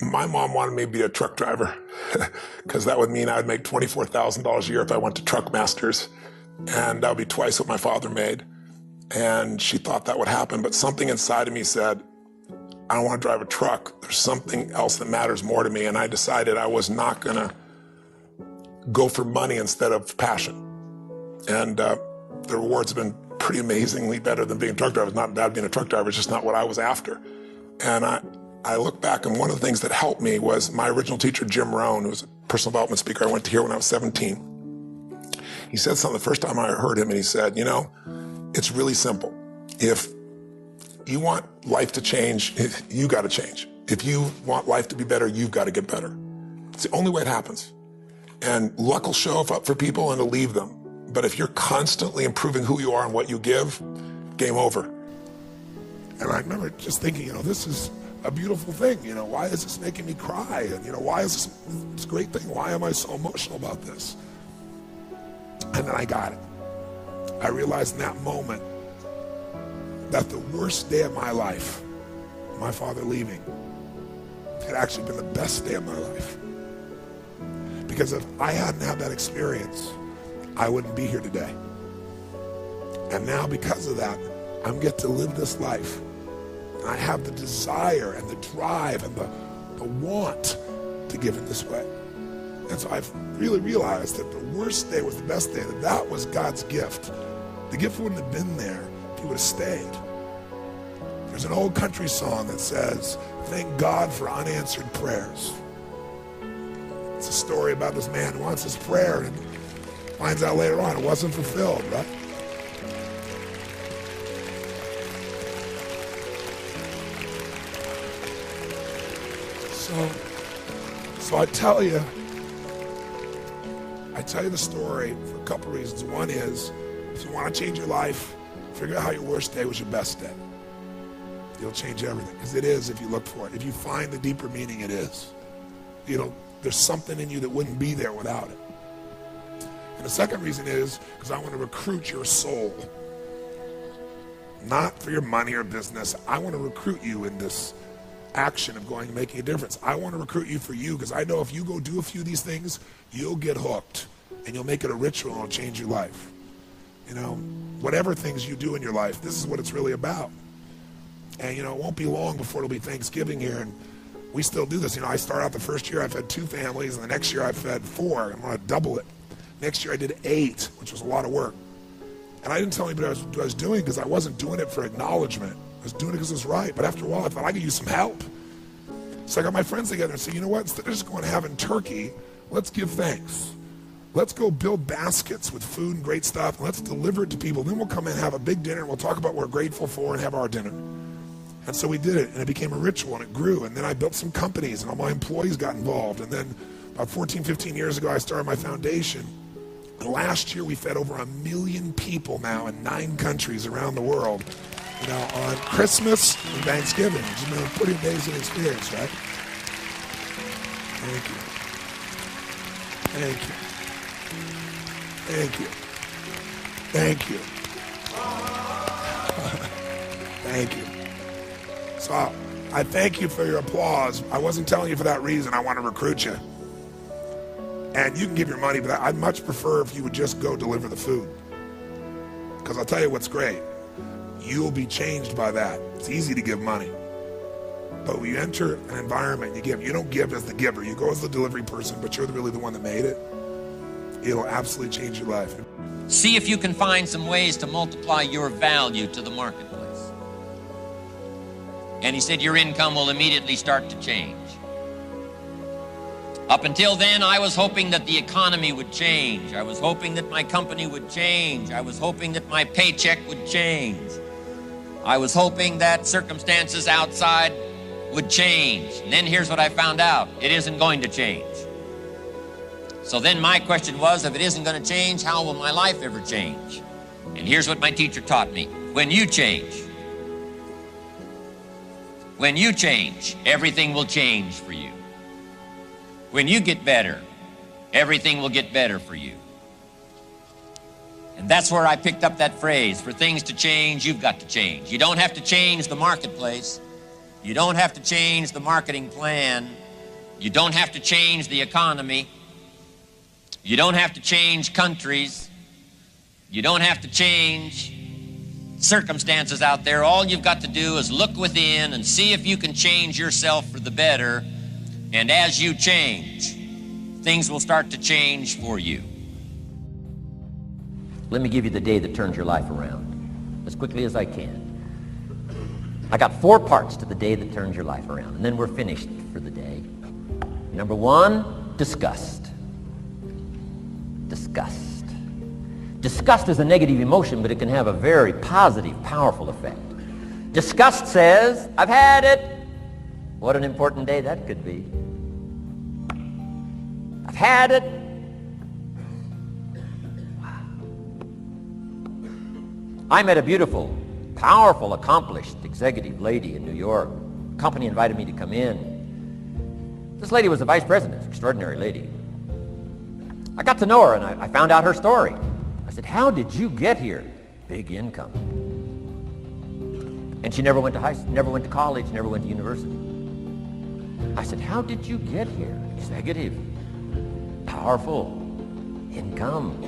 My mom wanted me to be a truck driver because that would mean I would make $24,000 a year if I went to Truck Masters, and that would be twice what my father made. And she thought that would happen, but something inside of me said, I don't want to drive a truck. There's something else that matters more to me, and I decided I was not going to go for money instead of passion. And the rewards have been pretty amazingly better than being a truck driver. It's not bad being a truck driver, it's just not what I was after. And I look back, and one of the things that helped me was my original teacher, Jim Rohn, who was a personal development speaker I went to hear when I was 17. He said something the first time I heard him, and he said, you know, it's really simple. If you want life to change, you got to change. If you want life to be better, you've got to get better. It's the only way it happens. And luck will show up for people and it'll leave them. But if you're constantly improving who you are and what you give, game over. And I remember just thinking, you know, this is a beautiful thing. You know, why is this making me cry? And, you know, why is this a great thing? Why am I so emotional about this? And then I got it. I realized in that moment that the worst day of my life, my father leaving, had actually been the best day of my life. Because if I hadn't had that experience, I wouldn't be here today. And now because of that, I'm get to live this life. And I have the desire and the drive and the want to give in this way. And so I've really realized that the worst day was the best day, that was God's gift. The gift wouldn't have been there if he would have stayed. There's an old country song that says, thank God for unanswered prayers. It's a story about this man who wants his prayer and finds out later on it wasn't fulfilled, right? So I tell you the story for a couple reasons. One is, if you want to change your life, figure out how your worst day was your best day. You'll change everything, because it is if you look for it. If you find the deeper meaning, it is. You know, there's something in you that wouldn't be there without it. And the second reason is because I want to recruit your soul. Not for your money or business. I want to recruit you in this action of going and making a difference. I want to recruit you for you, because I know if you go do a few of these things, you'll get hooked and you'll make it a ritual and it'll change your life. You know, whatever things you do in your life, this is what it's really about. And, you know, it won't be long before it'll be Thanksgiving here, and we still do this. You know, I start out the first year, I fed 2 families, and the next year I fed 4. I'm going to double it. Next year I did 8, which was a lot of work. And I didn't tell anybody what I was doing, because I wasn't doing it for acknowledgement. I was doing it because it was right. But after a while, I thought I could use some help. So I got my friends together and said, you know what, instead of just going and having turkey, let's give thanks. Let's go build baskets with food and great stuff, and let's deliver it to people. Then we'll come in and have a big dinner, and we'll talk about what we're grateful for and have our dinner. And so we did it, and it became a ritual, and it grew. And then I built some companies, and all my employees got involved. And then about 14, 15 years ago, I started my foundation. And last year, we fed over 1 million people now in 9 countries around the world, you know, on Christmas and Thanksgiving. It's been a pretty amazing experience, right? Thank you. Thank you. Thank you. Thank you. Thank you. So I thank you for your applause. I wasn't telling you for that reason. I want to recruit you. And you can give your money, but I'd much prefer if you would just go deliver the food. Because I'll tell you what's great. You'll be changed by that. It's easy to give money. But when you enter an environment, you give. You don't give as the giver. You go as the delivery person, but you're really the one that made it. It'll absolutely change your life. See if you can find some ways to multiply your value to the marketplace. And he said your income will immediately start to change. Up until then, I was hoping that the economy would change. I was hoping that my company would change. I was hoping that my paycheck would change. I was hoping that circumstances outside would change. And then here's what I found out. It isn't going to change. So then my question was, if it isn't going to change, how will my life ever change? And here's what my teacher taught me. When you change, everything will change for you. When you get better, everything will get better for you. And that's where I picked up that phrase, for things to change, you've got to change. You don't have to change the marketplace. You don't have to change the marketing plan. You don't have to change the economy. You don't have to change countries. You don't have to change circumstances out there. All you've got to do is look within and see if you can change yourself for the better. And as you change, things will start to change for you. Let me give you the day that turns your life around as quickly as I can. I got 4 parts to the day that turns your life around, and then we're finished for the day. Number 1, disgust. Disgust. Disgust is a negative emotion, but it can have a very positive, powerful effect. Disgust says, I've had it. What an important day that could be. I've had it. Wow. I met a beautiful, powerful, accomplished executive lady in New York. The company invited me to come in. This lady was the vice president, extraordinary lady. I got to know her and I found out her story. I said, how did you get here? Big income. And she never went to college, never went to university. I said, how did you get here? Executive, powerful, income.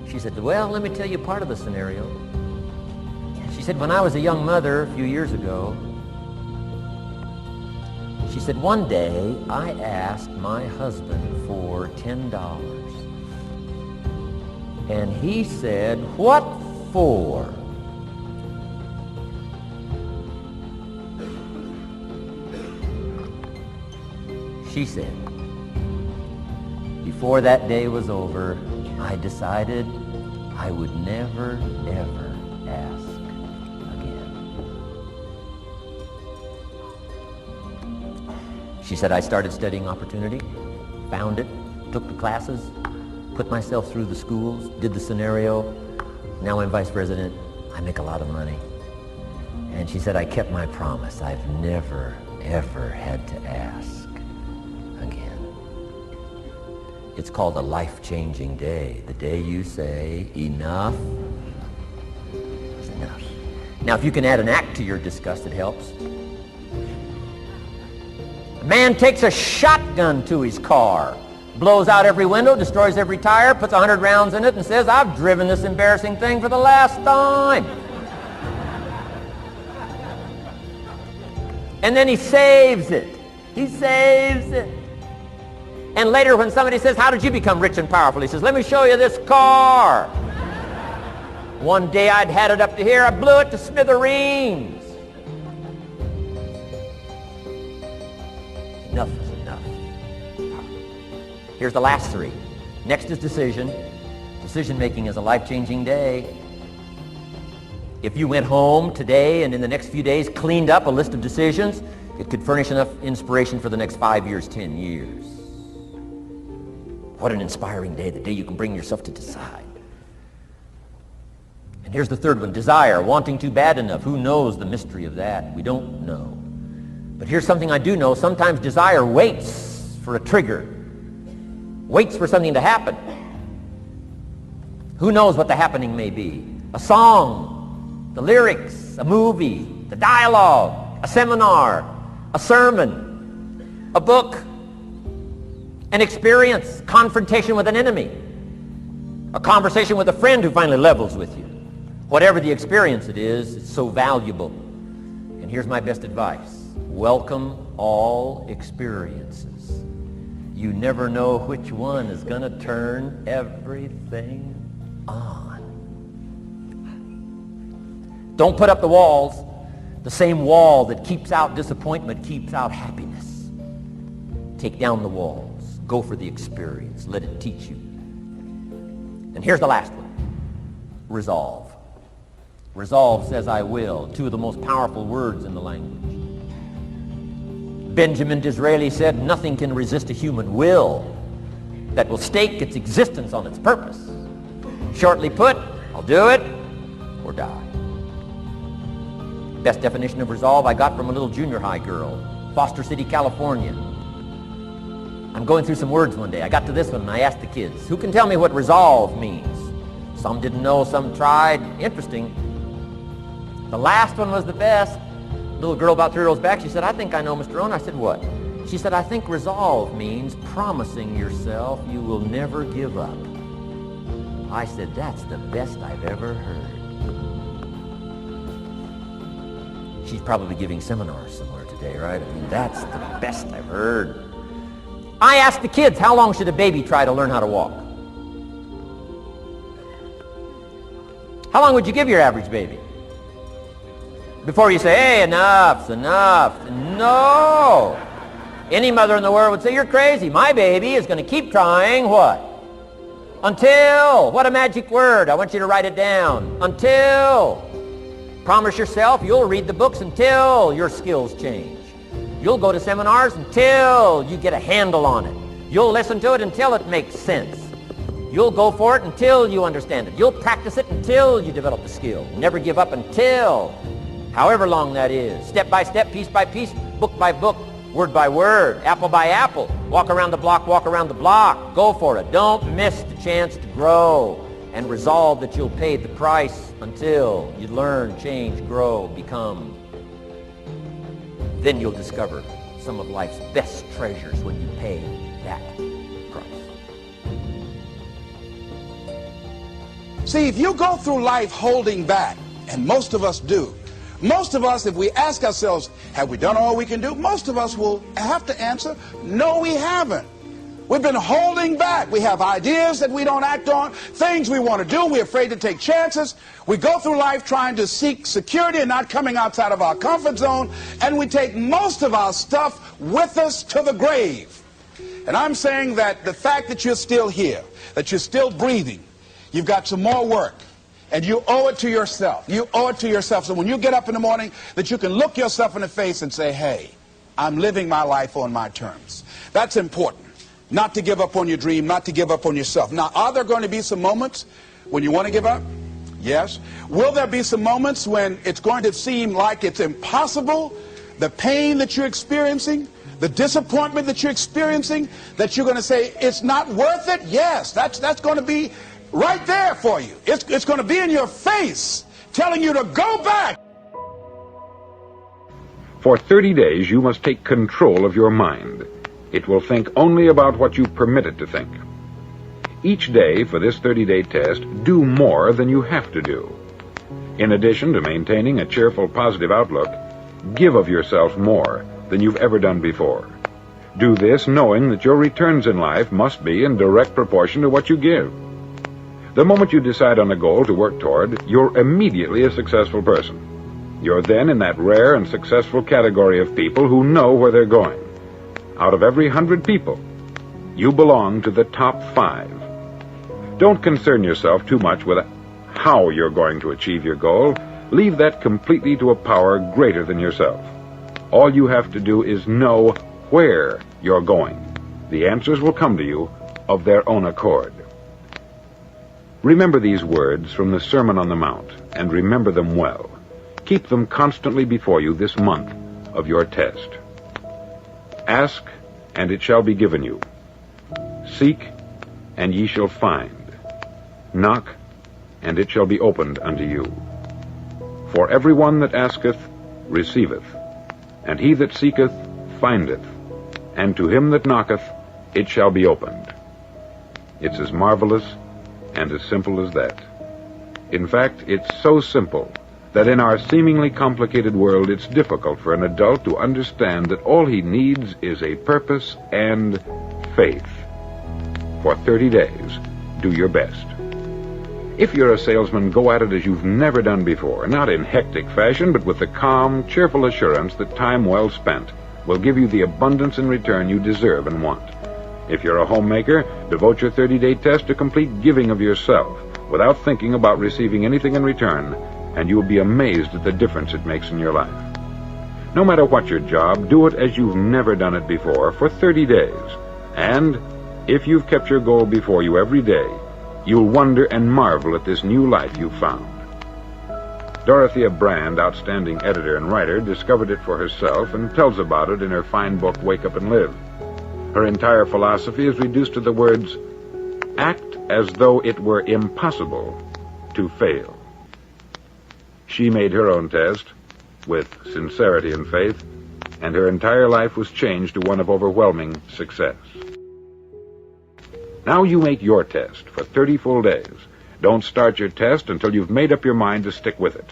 She said, well, let me tell you part of the scenario. She said, when I was a young mother a few years ago, she said, one day I asked my husband for $10. And he said, what for? She said, before that day was over, I decided I would never, ever ask again. She said, I started studying opportunity, found it, took the classes, put myself through the schools, did the scenario. Now I'm vice president. I make a lot of money. And she said, I kept my promise. I've never, ever had to ask again. It's called a life-changing day. The day you say, enough is enough. Now, if you can add an act to your disgust, it helps. A man takes a shotgun to his car, blows out every window, destroys every tire, puts 100 rounds in it, and says, I've driven this embarrassing thing for the last time. And then he saves it. He saves it. And later when somebody says, how did you become rich and powerful? He says, let me show you this car. One day I'd had it up to here, I blew it to smithereens. Enough is enough. Here's the last 3. Next is decision. Decision making is a life-changing day. If you went home today and in the next few days cleaned up a list of decisions, it could furnish enough inspiration for the next 5 years, 10 years. What an inspiring day, the day you can bring yourself to decide. And here's the 3rd one, desire, wanting to bad enough. Who knows the mystery of that? We don't know. But here's something I do know. Sometimes desire waits for a trigger, waits for something to happen. Who knows what the happening may be? A song, the lyrics, a movie, the dialogue, a seminar, a sermon, a book, an experience, confrontation with an enemy, a conversation with a friend who finally levels with you. Whatever the experience it is, it's so valuable. And here's my best advice. Welcome all experiences. You never know which one is going to turn everything on. Don't put up the walls. The same wall that keeps out disappointment keeps out happiness. Take down the walls. Go for the experience. Let it teach you. And here's the last one. Resolve. Resolve says I will. 2 of the most powerful words in the language. Benjamin Disraeli said, nothing can resist a human will that will stake its existence on its purpose. Shortly put, I'll do it or die. Best definition of resolve I got from a little junior high girl, Foster City, California. I'm going through some words one day. I got to this one and I asked the kids, who can tell me what resolve means? Some didn't know, some tried. Interesting. The last one was the best. Little girl about 3 rows back, she said, I think I know, Mr. Rohn. I said, what? She said, I think resolve means promising yourself you will never give up. I said, that's the best I've ever heard. She's probably giving seminars somewhere today, right? I mean, that's the best I've heard. I asked the kids, how long should a baby try to learn how to walk? How long would you give your average baby? Before you say, hey, enough's enough. No. Any mother in the world would say, you're crazy. My baby is going to keep trying what? Until. What a magic word. I want you to write it down. Until. Promise yourself you'll read the books until your skills change. You'll go to seminars until you get a handle on it. You'll listen to it until it makes sense. You'll go for it until you understand it. You'll practice it until you develop the skill. Never give up until, however long that is. Step by step, piece by piece, book by book, word by word, apple by apple. Walk around the block, walk around the block. Go for it. Don't miss the chance to grow. And resolve that you'll pay the price until you learn, change, grow, become. Then you'll discover some of life's best treasures when you pay that price. See, if you go through life holding back, and most of us do, most of us, if we ask ourselves, have we done all we can do? Most of us will have to answer, no, we haven't. We've been holding back. We have ideas that we don't act on, things we want to do. We're afraid to take chances. We go through life trying to seek security and not coming outside of our comfort zone, and we take most of our stuff with us to the grave. And I'm saying that the fact that you're still here, that you're still breathing, you've got some more work, and you owe it to yourself. You owe it to yourself. So when you get up in the morning, that you can look yourself in the face and say, hey, I'm living my life on my terms. That's important. Not to give up on your dream, not to give up on yourself. Now, are there going to be some moments when you want to give up? Yes. Will there be some moments when it's going to seem like it's impossible? The pain that you're experiencing, the disappointment that you're experiencing, that you're going to say, it's not worth it? Yes, that's going to be right there for you. It's going to be in your face, telling you to go back. For 30 days, you must take control of your mind. It will think only about what you permit it to think. Each day for this 30-day test, do more than you have to do. In addition to maintaining a cheerful, positive outlook, give of yourself more than you've ever done before. Do this knowing that your returns in life must be in direct proportion to what you give. The moment you decide on a goal to work toward, you're immediately a successful person. You're then in that rare and successful category of people who know where they're going. Out of every 100 people, you belong to the top 5. Don't concern yourself too much with how you're going to achieve your goal. Leave that completely to a power greater than yourself. All you have to do is know where you're going. The answers will come to you of their own accord. Remember these words from the Sermon on the Mount, and remember them well. Keep them constantly before you this month of your test. Ask, and it shall be given you. Seek, and ye shall find. Knock, and it shall be opened unto you. For every one that asketh receiveth, and he that seeketh findeth, and to him that knocketh it shall be opened. It's as marvelous and as simple as that. In fact, it's so simple that in our seemingly complicated world, it's difficult for an adult to understand that all he needs is a purpose and faith. For 30 days, do your best. If you're a salesman, go at it as you've never done before, not in hectic fashion, but with the calm, cheerful assurance that time well spent will give you the abundance in return you deserve and want. If you're a homemaker, devote your 30-day test to complete giving of yourself without thinking about receiving anything in return, and you will be amazed at the difference it makes in your life. No matter what your job, do it as you've never done it before for 30 days. And if you've kept your goal before you every day, you'll wonder and marvel at this new life you've found. Dorothea Brand, outstanding editor and writer, discovered it for herself and tells about it in her fine book, Wake Up and Live. Her entire philosophy is reduced to the words, act as though it were impossible to fail. She made her own test with sincerity and faith, and her entire life was changed to one of overwhelming success. Now you make your test for 30 full days. Don't start your test until you've made up your mind to stick with it.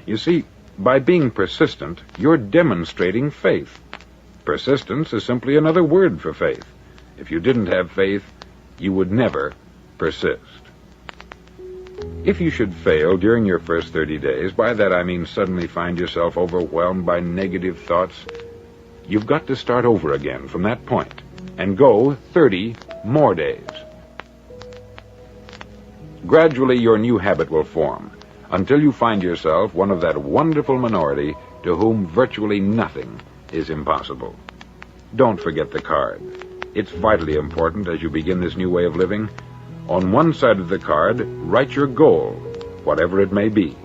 You see, by being persistent, you're demonstrating faith. Persistence is simply another word for faith. If you didn't have faith, you would never persist. If you should fail during your first 30 days, by that I mean suddenly find yourself overwhelmed by negative thoughts, you've got to start over again from that point and go 30 more days. Gradually, your new habit will form until you find yourself one of that wonderful minority to whom virtually nothing is impossible. Don't forget the card. It's vitally important as you begin this new way of living. On one side of the card, write your goal, whatever it may be.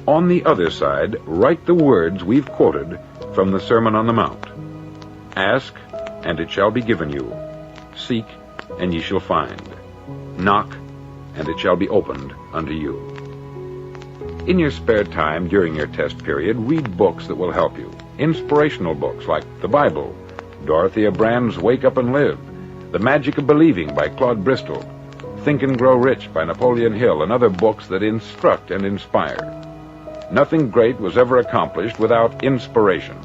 On the other side, write the words we've quoted from the Sermon on the Mount. Ask, and it shall be given you. Seek, and ye shall find. Knock, and it shall be opened unto you. In your spare time during your test period, read books that will help you. Inspirational books like the Bible, Dorothea Brand's Wake Up and Live, The Magic of Believing by Claude Bristol, Think and Grow Rich by Napoleon Hill, and other books that instruct and inspire. Nothing great was ever accomplished without inspiration.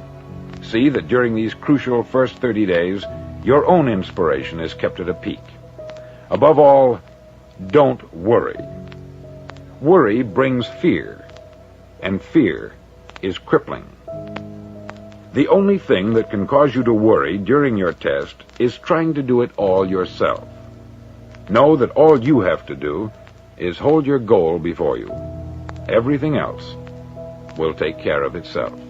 See that during these crucial first 30 days, your own inspiration is kept at a peak. Above all, don't worry. Worry brings fear, and fear is crippling. The only thing that can cause you to worry during your test is trying to do it all yourself. Know that all you have to do is hold your goal before you. Everything else will take care of itself.